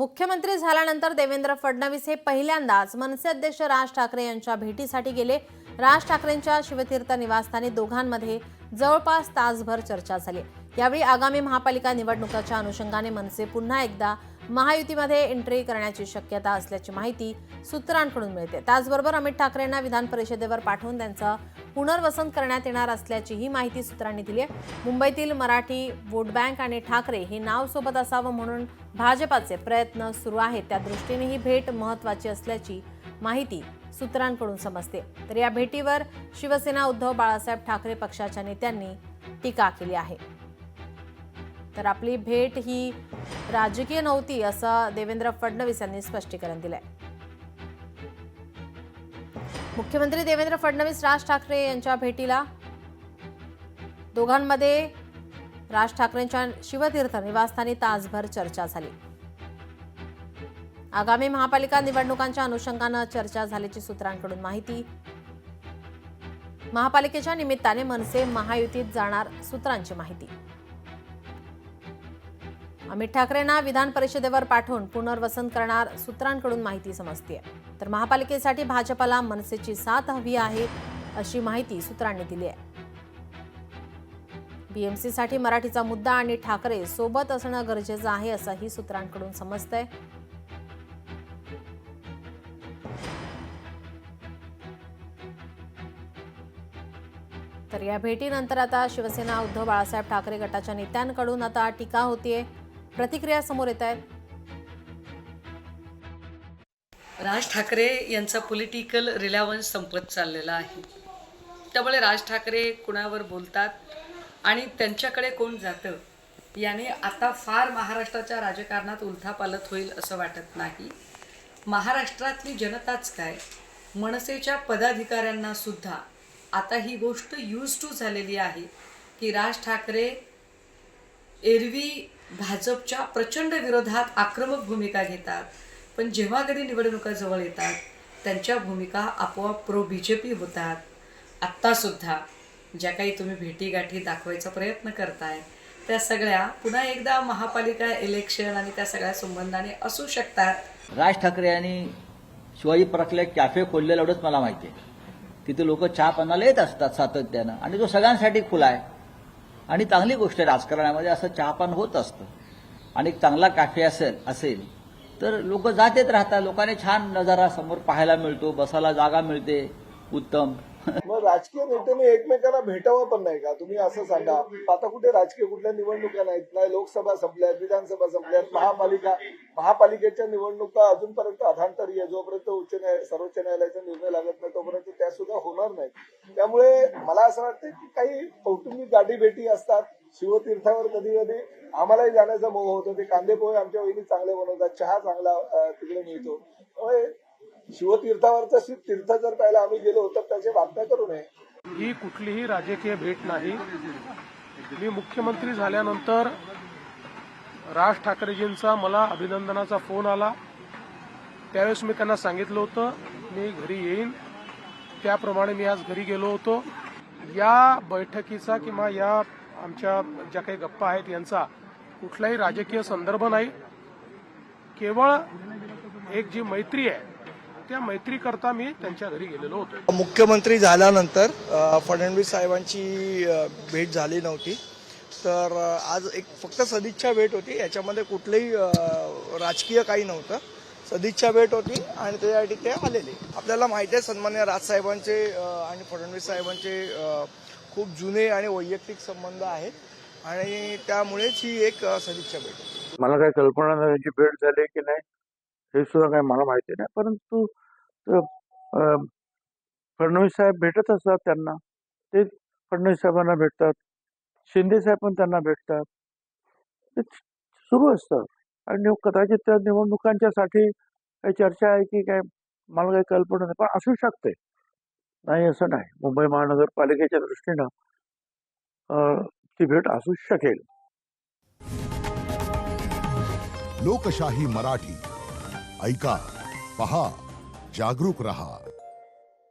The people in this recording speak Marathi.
मुख्यमंत्री झाल्यानंतर देवेंद्र फडणवीस हे पहिल्यांदाच मनसे अध्यक्ष राज ठाकरे यांच्या भेटीसाठी गेले। राज ठाकरेंच्या शिवतीर्थ निवासस्थानी दोघांमध्ये जवळपास तासभर चर्चा झाली। यावेळी आगामी महापालिका निवडणुकाच्या अनुषंगाने मनसे पुन्हा एकदा महायुतीमध्ये एंट्री करण्याची शक्यता असल्याची माहिती सूत्रांकडून मिळते। त्याचबरोबर अमित ठाकरेंना विधान परिषदेवर पाठवून त्यांचं पुनर्वसन करण्यात येणार असल्याची ही माहिती सूत्रांनी दिली आहे। मुंबईतील मराठी वोट बँक आणि ठाकरे हे नाव सोबत असावं म्हणून भाजपाचे प्रयत्न सुरू आहेत। त्या दृष्टीने ही भेट महत्त्वाची असल्याची माहिती सूत्रांकडून समजते। तर या भेटीवर शिवसेना उद्धव बाळासाहेब ठाकरे पक्षाच्या नेत्यांनी टीका केली आहे। तर आपली भेट ही राजकीय नव्हती असं देवेंद्र फडणवीस यांनी स्पष्टीकरण दिलंय। मुख्यमंत्री देवेंद्र फडणवीस राज ठाकरे यांच्या भेटीला दोघांमध्ये राज ठाकरेंच्या शिवतीर्थ निवासस्थानी तासभर चर्चा झाली। आगामी महापालिका निवडणुकांच्या अनुषंगाने चर्चा झाल्याची सूत्रांकडून माहिती। महापालिकेच्या निमित्ताने मनसे महायुतीत जाणार सूत्रांची माहिती। अमित ठाकरेंना विधान परिषदेवर पाठवून पुनर्वसन करणार सूत्रांकडून माहिती समजते। तर महापालिकेसाठी भाजपला मनसेची साथ हवी आहे अशी माहिती सूत्रांनी दिली आहे। बीएमसीसाठी मराठीचा मुद्दा आणि ठाकरे सोबत असणं गरजेचं आहे असंही सूत्रांकडून समजतंय। तर या भेटीनंतर आता शिवसेना उद्धव बाळासाहेब ठाकरे गटाच्या नेत्यांकडून आता टीका होतीये, प्रतिक्रिया समोर येत आहेत। राज ठाकरे यांचा पॉलिटिकल रिलेव्हन्स संपत चाललेला आहे। त्यामुळे राज ठाकरे कुणावर बोलतात आणि त्यांच्याकडे कोण जातं याने आता फार महाराष्ट्राच्या राजकारणात उलथापालथ होईल असं वाटत नाही। महाराष्ट्रातली जनताच काय, मनसेच्या पदाधिकाऱ्यांना सुद्धा आता ही गोष्ट यूज टू झालेली आहे की राज ठाकरे एरवी भाजपच्या प्रचंड विरोधात आक्रमक भूमिका घेतात, पण जेव्हा कधी निवडणुका जवळ येतात त्यांच्या भूमिका आपोआप प्रो बीजेपी होतात। आत्तासुद्धा ज्या काही तुम्ही भेटीगाठी दाखवायचा प्रयत्न करताय त्या सगळ्या पुन्हा एकदा महापालिका इलेक्शन आणि त्या सगळ्या संबंधाने असू शकतात। राज ठाकरे यांनी शिवाजी पार्कला एक कॅफे खोललेला एवढंच मला माहिती आहे। तिथे लोक चहा पाण्याला येत असतात सातत्यानं आणि तो सगळ्यांसाठी खुला आहे आणि चांगली गोष्ट आहे। राजकारणामध्ये असं चहापान होत असतं आणि एक चांगला कॅफे असेल तर लोक जात येत राहतात। लोकांनी छान नजारा समोर पाहायला मिळतो, बसायला जागा मिळते, उत्तम। मग राजकीय नेत्यांनी एकमेकांना भेटावं पण नाही का? तुम्ही असं सांगा, आता कुठे राजकीय कुठल्या निवडणुका नाहीत, नाही लोकसभा संपल्यात, विधानसभा संपल्यात, महापालिकेच्या निवडणुका अजूनपर्यंत अधांतरी आहे। जोपर्यंत सर्वोच्च न्यायालयाचा निर्णय लागत नाही तोपर्यंत त्या सुद्धा होणार नाहीत। त्यामुळे मला असं वाटतं की काही कौटुंबिक गाठी भेटी असतात शिवतीर्थावर। कधी कधी आम्हालाही जाण्याचा मोह होतो। ते कांदे पोहे आमच्या वहिनी चांगले बनवतात, चहा चांगला तिकडे मिळतो। त्यामुळे शिवतीर्थावरचं तीर्थ जर पाहिलं आम्ही गेलो तर त्याची बातम्या करू नये। ही कुठलीही राजकीय भेट नाही। मी मुख्यमंत्री झाल्यानंतर राज ठाकरेजींचा मला अभिनंदनाचा फोन आला। त्यावेळेस मी त्यांना सांगितलं होतं मी घरी येईन, त्याप्रमाणे मी आज घरी गेलो होतो। या बैठकीचा किंवा या आमच्या ज्या काही गप्पा आहेत यांचा कुठलाही राजकीय संदर्भ नाही। केवळ एक जी मैत्री आहे त्या मैत्रीकरता मी त्यांच्या घरी गेलेलो होतो। मुख्यमंत्री झाल्यानंतर फडणवीस साहेबांची भेट झाली नव्हती, तर आज एक फक्त सदिच्छा भेट होती। याच्यामध्ये कुठलंही राजकीय काही नव्हतं, सदिच्छा भेट होती आणि त्यासाठी ते आलेले। आपल्याला माहिती आहे सन्मान्य राजसाहेबांचे आणि फडणवीस साहेबांचे खूप जुने आणि वैयक्तिक संबंध आहेत आणि त्यामुळेच ही एक सदिच्छा भेट होती। मला काही कल्पना नाही त्यांची भेट झाली की नाही हे सुद्धा काही मला माहिती नाही, परंतु फडणवीस साहेब भेटत असतात त्यांना, ते फडणवीस साहेबांना भेटतात, शिंदे साहेब पण त्यांना भेटतात, ते सुरू असतं। आणि कदाचित त्या निवडणुकांच्यासाठी काही चर्चा आहे की काय मला काही कल्पना नाही, पण असू शकते, नाही असं नाही। मुंबई महानगरपालिकेच्या दृष्टीनं ती भेट असू शकेल। लोकशाही मराठी ऐका, पहा, जागरूक रहा।